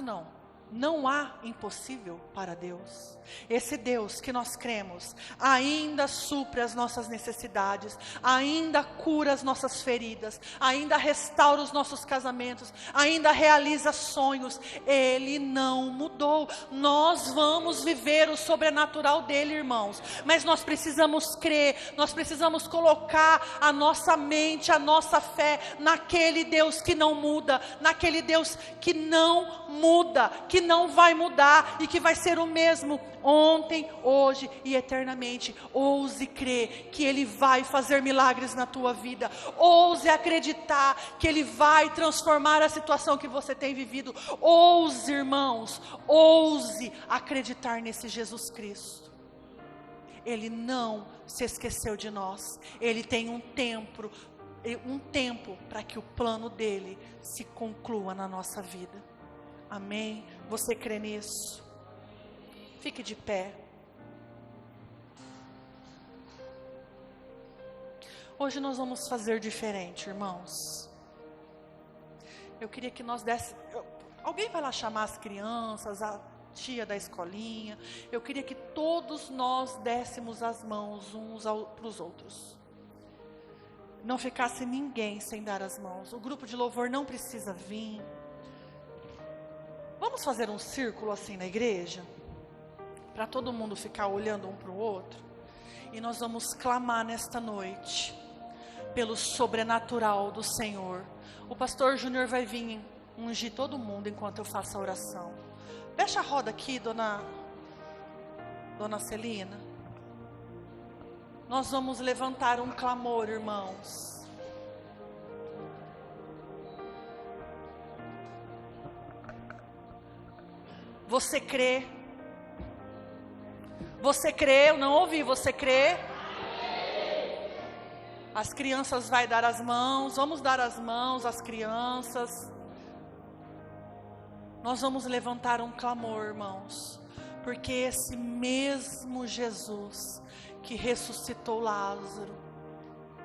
não, Não há impossível para Deus. Esse Deus que nós cremos ainda supre as nossas necessidades, ainda cura as nossas feridas, ainda restaura os nossos casamentos, ainda realiza sonhos. Ele não mudou. Nós vamos viver o sobrenatural dele, irmãos, mas nós precisamos crer, nós precisamos colocar a nossa mente, a nossa fé naquele Deus que não muda, naquele Deus que não muda, que não vai mudar e que vai ser o mesmo ontem, hoje e eternamente. Ouse crer que Ele vai fazer milagres na tua vida. Ouse acreditar que Ele vai transformar a situação que você tem vivido. Ouse, irmãos, ouse acreditar nesse Jesus Cristo. Ele não se esqueceu de nós. Ele tem um tempo para que o plano dele se conclua na nossa vida. Amém? Você crê nisso? Fique de pé. Hoje nós vamos fazer diferente, irmãos. Eu queria que nós dessemos... Alguém vai lá chamar as crianças, a tia da escolinha. Eu queria que todos nós dessemos as mãos uns para os outros. Não ficasse ninguém sem dar as mãos. O grupo de louvor não precisa vir. Vamos fazer um círculo assim na igreja? Para todo mundo ficar olhando um para o outro. E nós vamos clamar nesta noite pelo sobrenatural do Senhor. O pastor Júnior vai vir ungir todo mundo enquanto eu faço a oração. Fecha a roda aqui, dona Celina. Nós vamos levantar um clamor, irmãos. Você crê? Você crê? Eu não ouvi. Você crê? As crianças vão dar as mãos. Vamos dar as mãos às crianças. Nós vamos levantar um clamor, irmãos. Porque esse mesmo Jesus que ressuscitou Lázaro,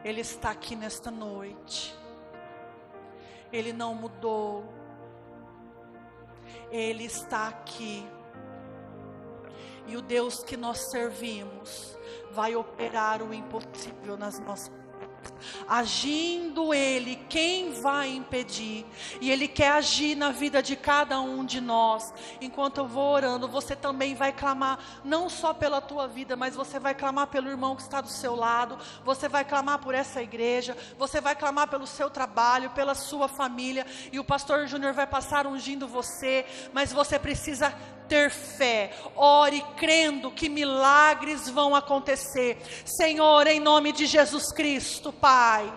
Ele está aqui nesta noite. Ele não mudou. Ele está aqui. E o Deus que nós servimos vai operar o impossível nas nossas vidas. Agindo Ele, quem vai impedir? E Ele quer agir na vida de cada um de nós. Enquanto eu vou orando, você também vai clamar, não só pela tua vida, mas você vai clamar pelo irmão que está do seu lado, você vai clamar por essa igreja, você vai clamar pelo seu trabalho, pela sua família, e o pastor Júnior vai passar ungindo você, mas você precisa ter fé. Ore crendo que milagres vão acontecer. Senhor, em nome de Jesus Cristo, Pai,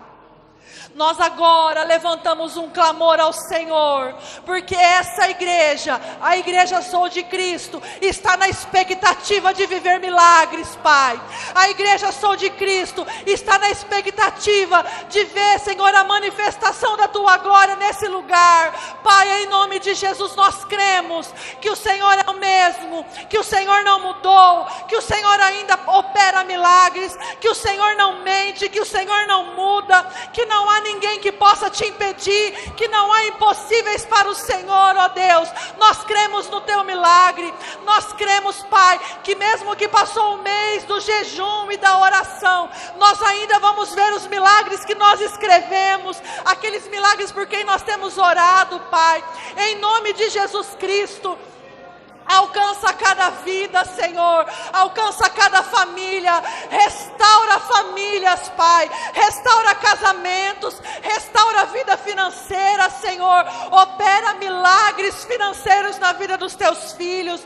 nós agora levantamos um clamor ao Senhor, porque essa igreja, a igreja Sou de Cristo, está na expectativa de viver milagres, Pai. A igreja Sou de Cristo está na expectativa de ver, Senhor, a manifestação da Tua glória nesse lugar. Pai, em nome de Jesus, nós cremos que o Senhor é o mesmo, que o Senhor não mudou, que o Senhor ainda opera milagres, que o Senhor não mente, que o Senhor não muda, que não há ninguém que possa te impedir, que não há impossíveis para o Senhor, ó Deus. Nós cremos no Teu milagre, nós cremos, Pai, que mesmo que passou o mês do jejum e da oração, nós ainda vamos ver os milagres que nós escrevemos, aqueles milagres por quem nós temos orado, Pai, em nome de Jesus Cristo. Alcança cada vida, Senhor, alcança cada família, restaura famílias, Pai, restaura casamentos, restaura a vida financeira, Senhor, opera milagres financeiros na vida dos Teus filhos.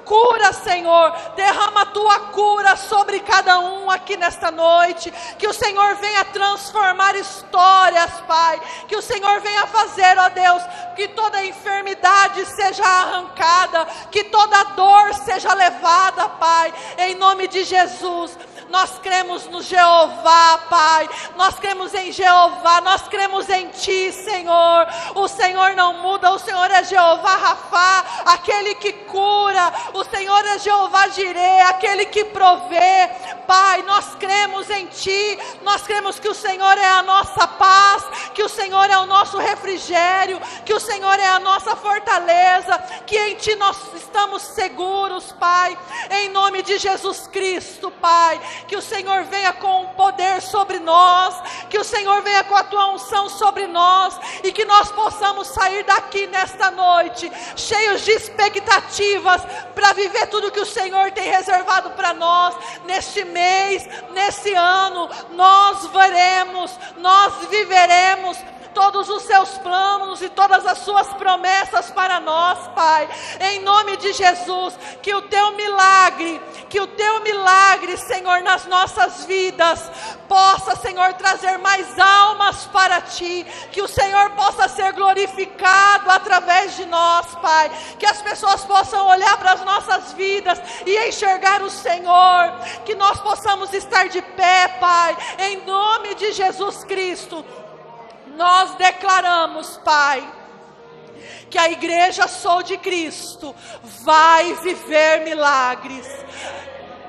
Cura, Senhor, derrama a Tua cura sobre cada um aqui nesta noite, que o Senhor venha transformar histórias, Pai, que o Senhor venha fazer, ó Deus, que toda enfermidade seja arrancada, que toda dor seja levada, Pai, em nome de Jesus. Nós cremos no Jeová, Pai, nós cremos em Jeová, nós cremos em Ti, Senhor. O Senhor não muda, o Senhor é Jeová Rafá, aquele que cura, o Senhor é Jeová Jirê, aquele que provê. Pai, nós cremos em Ti, nós cremos que o Senhor é a nossa paz, que o Senhor é o nosso refrigério, que o Senhor é a nossa fortaleza, que em Ti nós estamos seguros, Pai, em nome de Jesus Cristo, Pai, que o Senhor venha com o poder sobre nós, que o Senhor venha com a Tua unção sobre nós, e que nós possamos sair daqui nesta noite, cheios de expectativas, para viver tudo que o Senhor tem reservado para nós, neste mês, nesse ano. Nós veremos, nós viveremos todos os seus planos e todas as suas promessas para nós, Pai, em nome de Jesus. Que o Teu milagre, Senhor, nas nossas vidas, possa, Senhor, trazer mais almas para Ti, que o Senhor possa ser glorificado através de nós, Pai, que as pessoas possam olhar para as nossas vidas e enxergar o Senhor, que nós possamos estar de pé, Pai, em nome de Jesus Cristo. Nós declaramos, Pai, que a igreja Sou de Cristo vai viver milagres.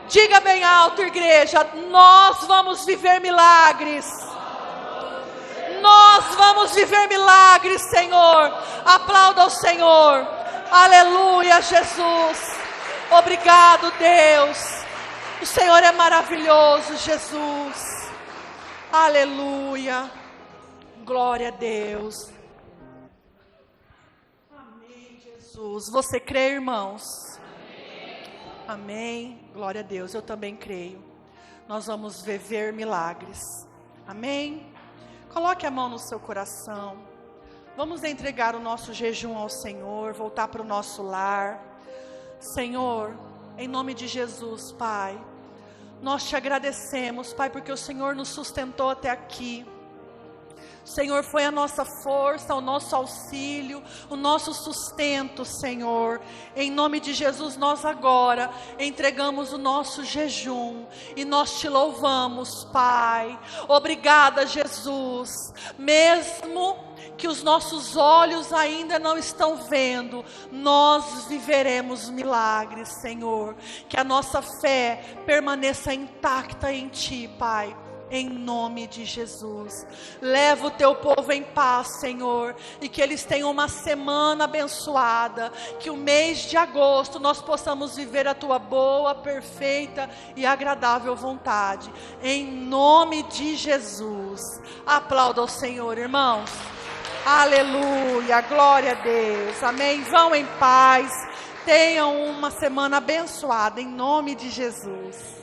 Diga bem alto, igreja, nós vamos viver milagres. Nós vamos viver milagres, Senhor. Aplauda o Senhor. Aleluia, Jesus. Obrigado, Deus. O Senhor é maravilhoso, Jesus. Aleluia. Glória a Deus. Amém, Jesus. Você crê, irmãos? Amém. Amém. Glória a Deus. Eu também creio. Nós vamos viver milagres. Amém. Coloque a mão no seu coração. Vamos entregar o nosso jejum ao Senhor, voltar para o nosso lar. Senhor, em nome de Jesus, Pai, nós Te agradecemos, Pai, porque o Senhor nos sustentou até aqui. O Senhor foi a nossa força, o nosso auxílio, o nosso sustento, Senhor. Em nome de Jesus, nós agora entregamos o nosso jejum e nós Te louvamos, Pai. Obrigada, Jesus. Mesmo que os nossos olhos ainda não estão vendo, nós viveremos milagres, Senhor. Que a nossa fé permaneça intacta em Ti, Pai. Em nome de Jesus, leva o Teu povo em paz, Senhor, e que eles tenham uma semana abençoada, que o mês de agosto nós possamos viver a Tua boa, perfeita e agradável vontade, em nome de Jesus. Aplauda o Senhor, irmãos. Aleluia, glória a Deus, amém. Vão em paz, tenham uma semana abençoada, em nome de Jesus.